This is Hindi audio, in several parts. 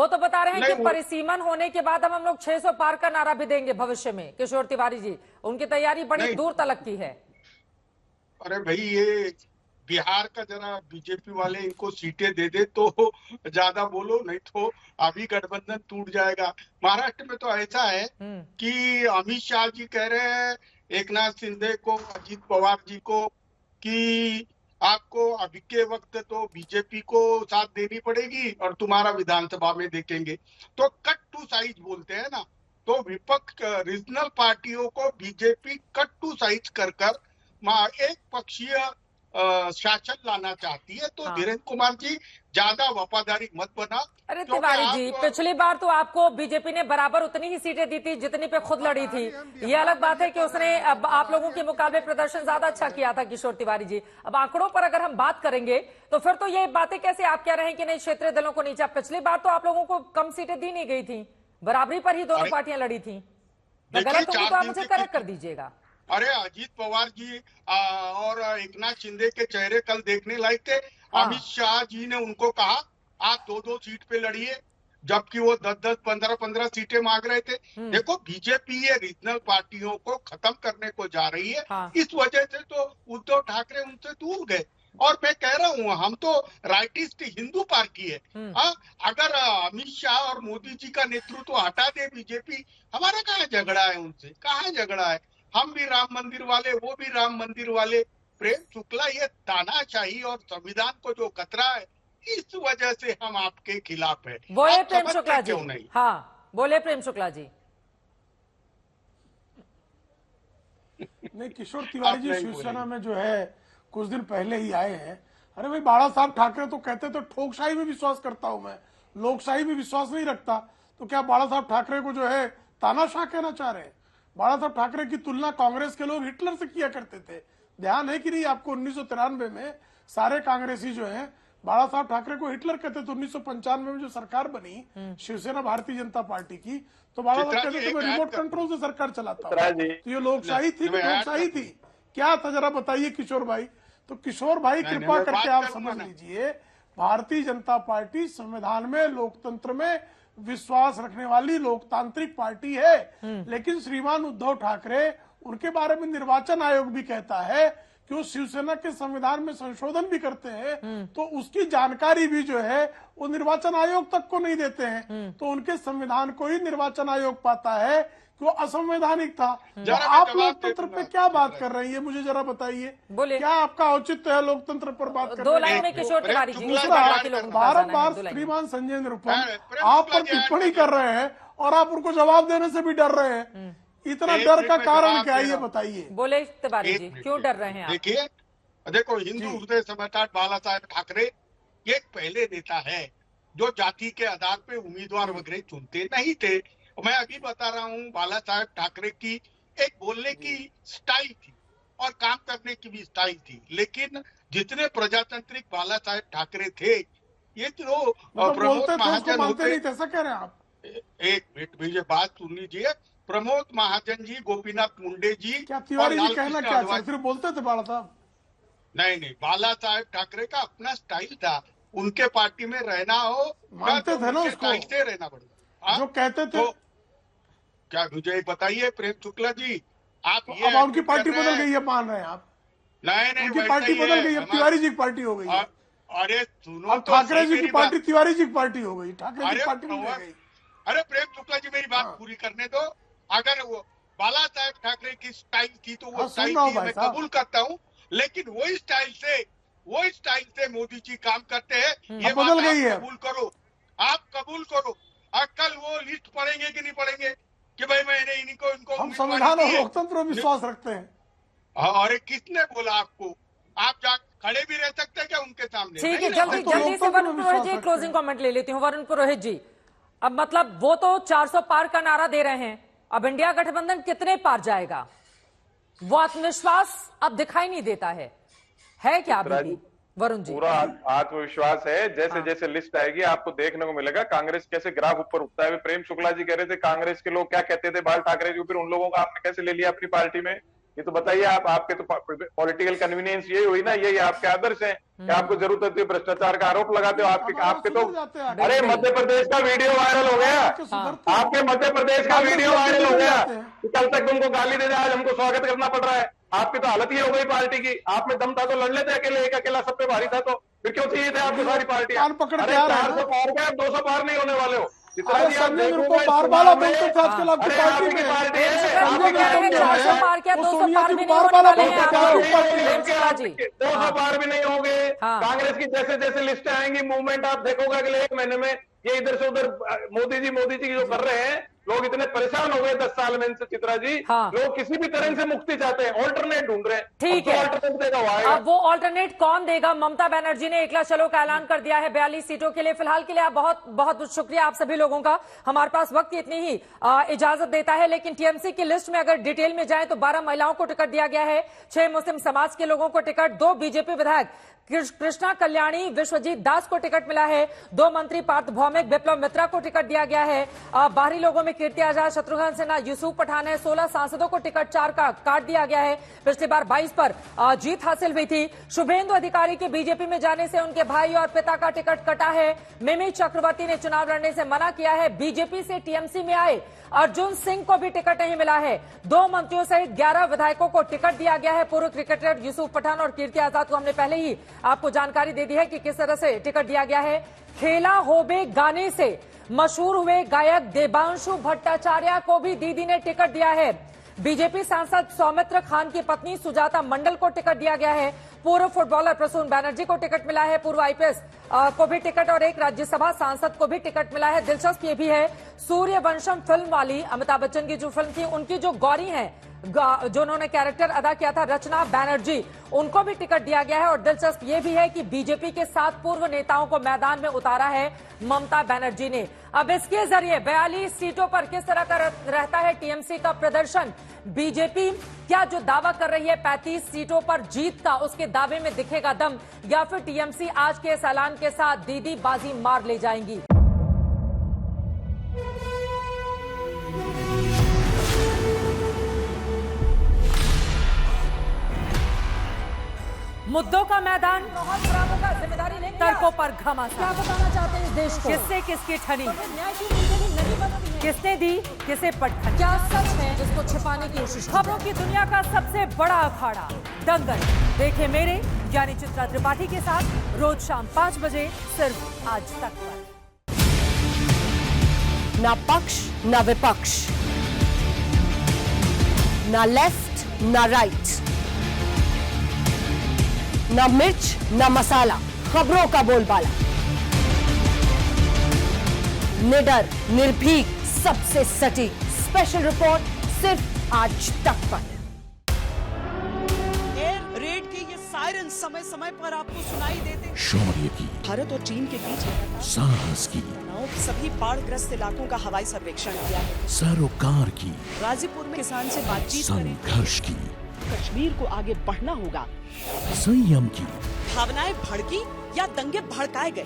वो तो बता रहे हैं कि नहीं परिसीमन होने के बाद हम लोग 600 पार का नारा भी देंगे भविष्य में। किशोर तिवारी जी, उनकी तैयारी बड़ी नहीं, दूर तलक की है। अरे भाई ये बिहार का जरा बीजेपी वाले इनको सीटें दे दे तो ज्यादा बोलो, नहीं तो अभी गठबंधन टूट जाएगा। महाराष्ट्र में तो ऐसा है कि अमित शाह जी कह रहे हैं एकनाथ शिंदे को, अजीत पवार जी को कि आपको अभी के वक्त तो बीजेपी को साथ देनी पड़ेगी और तुम्हारा विधानसभा में देखेंगे। तो कट टू साइज बोलते हैं ना, तो विपक्ष रीजनल पार्टियों को बीजेपी कट टू साइज कर एक पक्षीय शासन लाना चाहती है। तो हाँ। धीरेन्द्र कुमार जी ज्यादा वफादारी मत बना। अरे तिवारी जी, पिछली बार तो आपको बीजेपी ने बराबर उतनी ही सीटें दी थी जितनी पे खुद लड़ी थी। ये अलग बात है कि उसने अब आप लोगों के मुकाबले प्रदर्शन ज्यादा अच्छा किया था किशोर तिवारी जी। अब आंकड़ों पर अगर हम बात करेंगे तो फिर तो ये बातें कैसे आप कह रहे हैं कि नहीं क्षेत्रीय दलों को नीचा। पिछली बार तो आप लोगों को कम सीटें दी नहीं गई थी, बराबरी पर ही दोनों पार्टियां लड़ी थी। मैं गलत होंगी तो आप मुझे करेक्ट कर दीजिएगा। अरे अजीत पवार जी और एकनाथ शिंदे के चेहरे कल देखने लायक थे। अमित शाह जी ने उनको कहा आप 2-2 सीट पे लड़िए, जबकि वो 10-10, 15-15 सीटें मांग रहे थे। देखो बीजेपी ये रीजनल पार्टियों को खत्म करने को जा रही है। इस वजह से तो उद्धव ठाकरे उनसे दूर गए। और मैं कह रहा हूँ हम तो राइटिस्ट हिंदू पार्टी है। अगर अमित शाह और मोदी जी का नेतृत्व हटा दे बीजेपी, हमारा कहाँ झगड़ा है उनसे, कहाँ झगड़ा है। हम भी राम मंदिर वाले, वो भी राम मंदिर वाले। प्रेम शुक्ला ये तानाशाही और संविधान को जो खतरा है, इस वजह से हम आपके खिलाफ है। बोले प्रेम शुक्ला जी। क्यों नहीं? हाँ बोले प्रेम शुक्ला जी। नहीं, किशोर तिवारी जी शिवसेना में जो है कुछ दिन पहले ही आए हैं। अरे भाई, बाला साहब ठाकरे तो कहते तो ठोकशाही में विश्वास करता हूं मैं, लोकशाही में विश्वास नहीं रखता। तो क्या बाला साहब ठाकरे को जो है तानाशाह कहना चाह रहे हैं? बाला साहब ठाकरे की तुलना कांग्रेस के लोग हिटलर से किया करते थे। ध्यान है कि नहीं आपको? 1993 में सारे कांग्रेसी जो हैं बाला साहब ठाकरे को हिटलर कहते थे। 1995 में जो सरकार बनी शिवसेना भारतीय जनता पार्टी की, तो बाला साहब कहते थे मैं रिमोट कंट्रोल से सरकार चलाता हूँ। तो ये लोकशाही थी, लोकशाही थी क्या था जरा बताइए किशोर भाई। तो किशोर भाई कृपा करके आप समझ लीजिए, भारतीय जनता पार्टी संविधान में, लोकतंत्र में विश्वास रखने वाली लोकतांत्रिक पार्टी है। लेकिन श्रीमान उद्धव ठाकरे, उनके बारे में निर्वाचन आयोग भी कहता है कि वो शिवसेना के संविधान में संशोधन भी करते हैं, तो उसकी जानकारी भी जो है वो निर्वाचन आयोग तक को नहीं देते हैं। तो उनके संविधान को ही निर्वाचन आयोग पाता है कि वो असंवैधानिक था। तो आप लोकतंत्र पे क्या बात कर रही है, मुझे जरा बताइए। क्या आपका औचित्य है लोकतंत्र पर बात करने? 2 लाइन में किशोर तिवारी जी। बार श्रीमान संजय निरुपम आप पर टिप्पणी कर रहे हैं और आप उनको जवाब देने से भी डर रहे हैं। इतना डर का कारण क्या है ये बताइए। बोले तिवारी जी, क्यों डर रहे हैं आप? देखिए, देखो हिंदू हृदय सम्राट बाला साहेब ठाकरे एक पहले नेता है जो जाति के आधार पे उम्मीदवार वगैरह चुनते नहीं थे। मैं अभी बता रहा हूँ, बाला साहेब ठाकरे की एक बोलने की स्टाइल थी और काम करने की भी स्टाइल थी। लेकिन जितने प्रजातांत्रिक बाला साहेब ठाकरे थे, ये जो प्रमोद महाजन होते, ऐसा कह रहे हैं आप? एक मिनट मुझे बात सुन लीजिए। प्रमोद महाजन जी, गोपीनाथ मुंडे जी, क्या तिवारी जी कहना क्या सिर्फ बोलते थे बाला साहब? नहीं, बाला साहेब ठाकरे का अपना स्टाइल था। उनके पार्टी में रहना हो, मानते थे ना उसको, से रहना पड़ेगा जो कहते थे। तो क्या मुझे बताइए प्रेम शुक्ला जी, आप ये अब उनकी पार्टी बदल गई है, मान रहे हैं आप? नहीं, उनकी पार्टी बदल गई है, तिवारी जी की पार्टी हो गई है। अरे सुनो, अब ठाकरे जी की पार्टी तिवारी जी की पार्टी हो गई, ठाकरे जी की पार्टी नहीं रह गई। अरे प्रेम शुक्ला जी, मेरी बात पूरी करने दो। अगर वो बाला साहेब ठाकरे की स्टाइल थी तो वो स्टाइल थी, मैं कबूल करता हूँ। लेकिन वही स्टाइल से मोदी जी काम करते हैं, ये बदल गई है। कबूल करो, आप कबूल करो। कल वो लिस्ट पढ़ेंगे कि नहीं पढ़ेंगे कि भाई मैंने इनको हम संविधान और लोकतंत्र में विश्वास रखते हैं। अरे किसने बोला आपको? आप जा खड़े भी रह सकते हैं क्या उनके सामने? ठीक है, जल्दी से वरुण पुरोहित जी क्लोजिंग कमेंट ले लेती हूँ। वरुण पुरोहित जी, अब मतलब वो तो 400 पार का नारा दे रहे हैं, अब इंडिया गठबंधन कितने पार जाएगा? वो आत्मविश्वास अब दिखाई नहीं देता है क्या अभी भी? वरुण जी, पूरा आत्मविश्वास है। जैसे जैसे लिस्ट आएगी आपको देखने को मिलेगा कांग्रेस कैसे ग्राफ ऊपर उठता है। प्रेम शुक्ला जी कह रहे थे कांग्रेस के लोग क्या कहते थे बाल ठाकरे जी, फिर उन लोगों को आपने कैसे ले लिया अपनी पार्टी में? ये तो बताइए आप, आपके तो पॉलिटिकल कन्वीनियंस यही हुई ना, यही आपके आदर्श हैं कि आपको जरूरत होती है भ्रष्टाचार का आरोप लगाते हो। आपके तो, अरे मध्य प्रदेश का वीडियो वायरल हो गया, आपके मध्य प्रदेश का वीडियो वायरल हो गया कि कल तक तुमको गाली दे दे, आज हमको स्वागत करना पड़ रहा है। आपकी तो हालत ही हो गई पार्टी की। आप में दम था तो लड़ लेते अकेले, एक अकेला सब पे भारी था तो फिर क्यों चाहिए थे आपको सारी पार्टी? कान पकड़ के अरे आ रहे हैं। 400 पार गए, 200 पार नहीं होने वाले हो। अरे संजय उनको बार बार बोलते थे आजकल आपकी पार्टी में, संजय कह रहे हैं 400 पार किया, 200 पार भी नहीं बार होने बार वाले बोलते हैं थे आप। आपकी पार्टी में। 200 पार भी नहीं होंगे। हाँ। कांग्रेस की जैसे जैसे लिस्टें आएंगी, मूवमेंट आप देखोगे अगले 1 महीने में, ये इधर से उधर मोदी जी जो कर रहे हैं, लोग इतने परेशान हो गए 10 साल में इनसे चित्रा जी। हाँ। लोग किसी भी तरह से मुक्ति चाहते हैं, ऑल्टरनेट ढूंढ रहे हैं। ठीक अब है। तो ऑल्टरनेट देगा वो आएगा। अब वो ऑल्टरनेट कौन देगा? ममता बनर्जी ने एकला चलो का ऐलान कर दिया है 42 सीटों के लिए। फिलहाल के लिए आप बहुत बहुत शुक्रिया आप सभी लोगों का। हमारे पास वक्त इतनी ही इजाजत देता है, लेकिन टीएमसी की लिस्ट में अगर डिटेल में जाए तो 12 महिलाओं को टिकट दिया गया है, 6 मुस्लिम समाज के लोगों को टिकट, 2 बीजेपी विधायक कृष्णा कल्याणी, विश्वजीत दास को टिकट मिला है, 2 मंत्री पार्थ भौमिक, विप्लव मित्रा को टिकट दिया गया है। बाहरी लोगों में कीर्ति आजाद, शत्रुघ्न सिन्हा, यूसुफ पठान है। 16 सांसदों को टिकट 4 का काट दिया गया है। पिछली बार 22 पर जीत हासिल हुई थी। शुभेंदु अधिकारी के बीजेपी में जाने से उनके भाई और पिता का टिकट कटा है। मिमी चक्रवर्ती ने चुनाव लड़ने से मना किया है। बीजेपी से टीएमसी में आए अर्जुन सिंह को भी टिकट नहीं मिला है। 2 मंत्रियों सहित 11 विधायकों को टिकट दिया गया है। पूर्व क्रिकेटर यूसुफ पठान और कीर्ति आजाद को हमने पहले ही आपको जानकारी दे दी है कि किस तरह से टिकट दिया गया है। खेला होबे गाने से मशहूर हुए गायक देवांशु भट्टाचार्य को भी दीदी ने टिकट दिया है। बीजेपी सांसद सौमित्र खान की पत्नी सुजाता मंडल को टिकट दिया गया है। पूर्व फुटबॉलर प्रसून बैनर्जी को टिकट मिला है। पूर्व आईपीएस को भी टिकट और एक राज्यसभा सांसद को भी टिकट मिला है। दिलचस्प ये भी है, सूर्यवंशम फिल्म वाली अमिताभ बच्चन की जो फिल्म थी, उनकी जो गौरी है, जो उन्होंने कैरेक्टर अदा किया था, रचना बैनर्जी, उनको भी टिकट दिया गया है। और दिलचस्प ये भी है कि बीजेपी के 7 पूर्व नेताओं को मैदान में उतारा है ममता बनर्जी ने। अब इसके जरिए 42 सीटों पर किस तरह का रहता है टीएमसी का प्रदर्शन? बीजेपी क्या जो दावा कर रही है 35 सीटों पर जीत का, उसके दावे में दिखेगा दम, या फिर टीएमसी आज के इस ऐलान के साथ दीदी बाजी मार ले जाएंगी? मुद्दों का मैदान, जिम्मेदारी लेंगे, तर्कों पर घमासान। क्या बताना चाहते हैं इस देश को? किससे किसकी ठनी, न्याय की नीति नहीं बनती है, किसने दी किसे पटखनी, क्या सच है जिसको छिपाने की कोशिश? खबरों की दुनिया का सबसे बड़ा अखाड़ा दंगल देखे मेरे यानी चित्रा त्रिपाठी के साथ रोज शाम 5 बजे सिर्फ आज तक पर। ना पक्ष ना विपक्ष, ना लेफ्ट ना राइट, ना मिर्च ना मसाला, खबरों का बोलबाला, निडर निर्भीक सबसे सटीक स्पेशल रिपोर्ट सिर्फ आज तक पर। एयर रेड के ये सायरन समय समय पर आपको सुनाई देते। शौर्य की, भारत और चीन के बीच साहस की, सभी बाढ़ग्रस्त इलाकों का हवाई सर्वेक्षण किया है। सरोकार की, गाजीपुर में किसान से बातचीत करें। संघर्ष की, कश्मीर को आगे बढ़ना होगा। संयम की, भावनाएं भड़की या दंगे भड़काए गए,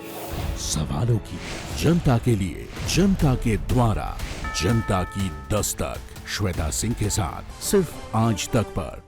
सवालों की, जनता के लिए, जनता के द्वारा, जनता की दस्तक। श्वेता सिंह के साथ सिर्फ आज तक पर।